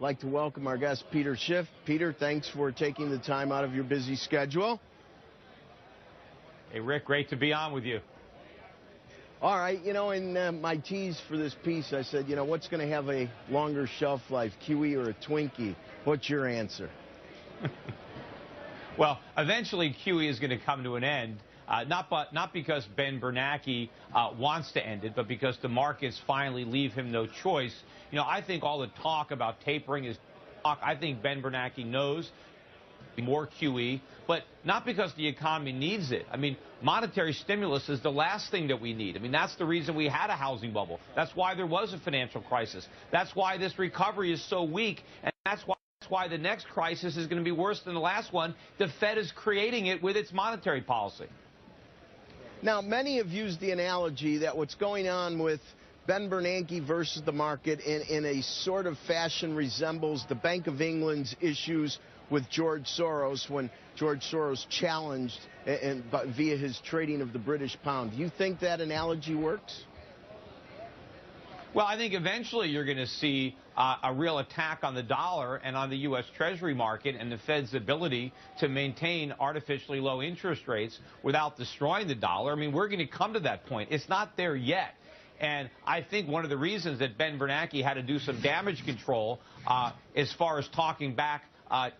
like to welcome our guest, Peter Schiff. Peter, thanks for taking the time out of your busy schedule. Hey, Rick, great to be on with you. All right, in my tease for this piece, I said, what's going to have a longer shelf life, kiwi or a Twinkie? What's your answer? Well, eventually kiwi is going to come to an end, not because Ben Bernanke wants to end it, but because the markets finally leave him no choice. I think all the talk about tapering is talk. I think Ben Bernanke knows more QE, but not because the economy needs it. I mean, monetary stimulus is the last thing that we need. I mean, that's the reason we had a housing bubble. That's why there was a financial crisis. That's why this recovery is so weak, and that's why the next crisis is going to be worse than the last one. The Fed is creating it with its monetary policy. Now, many have used the analogy that what's going on with Ben Bernanke versus the market in a sort of fashion resembles the Bank of England's issues with George Soros when George Soros challenged via his trading of the British pound. Do you think that analogy works? Well, I think eventually you're going to see a real attack on the dollar and on the U.S. Treasury market and the Fed's ability to maintain artificially low interest rates without destroying the dollar. I mean, we're going to come to that point. It's not there yet. And I think one of the reasons that Ben Bernanke had to do some damage control as far as talking back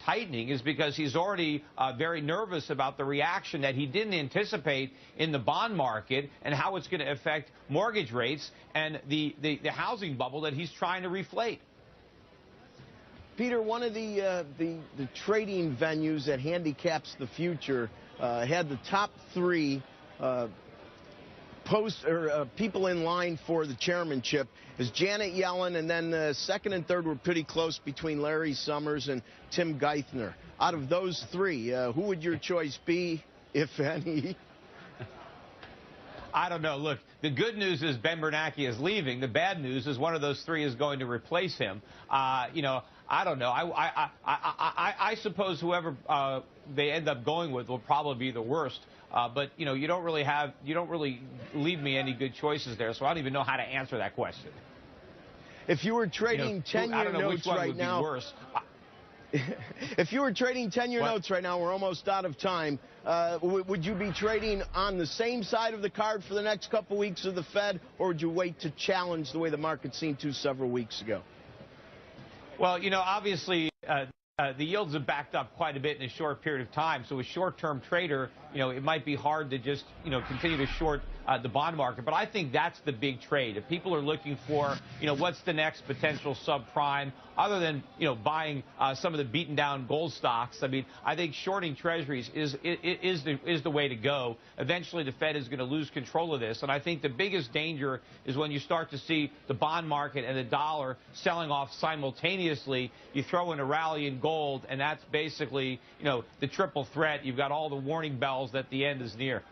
tightening is because he's already very nervous about the reaction that he didn't anticipate in the bond market and how it's going to affect mortgage rates and the housing bubble that he's trying to reflate. Peter, one of the trading venues that handicaps the future had the top three people in line for the chairmanship is Janet Yellen, and then second and third were pretty close between Larry Summers and Tim Geithner. Out of those three, who would your choice be, if any? I don't know. Look, the good news is Ben Bernanke is leaving. The bad news is one of those three is going to replace him. I don't know. I suppose whoever they end up going with will probably be the worst. But you don't really leave me any good choices there, so I don't even know how to answer that question. If you were trading 10-year notes right now, if you were trading 10-year notes right now, we're almost out of time. Would you be trading on the same side of the card for the next couple weeks of the Fed, or would you wait to challenge the way the market seemed to several weeks ago? Well, obviously, the yields have backed up quite a bit in a short period of time. So a short-term trader, it might be hard to just, continue to short the bond market. But I think that's the big trade. If people are looking for, what's the next potential subprime, other than, buying some of the beaten down gold stocks, I mean, I think shorting treasuries is the way to go. Eventually, the Fed is going to lose control of this. And I think the biggest danger is when you start to see the bond market and the dollar selling off simultaneously. You throw in a rally in gold, and that's basically, the triple threat. You've got all the warning bells that the end is near.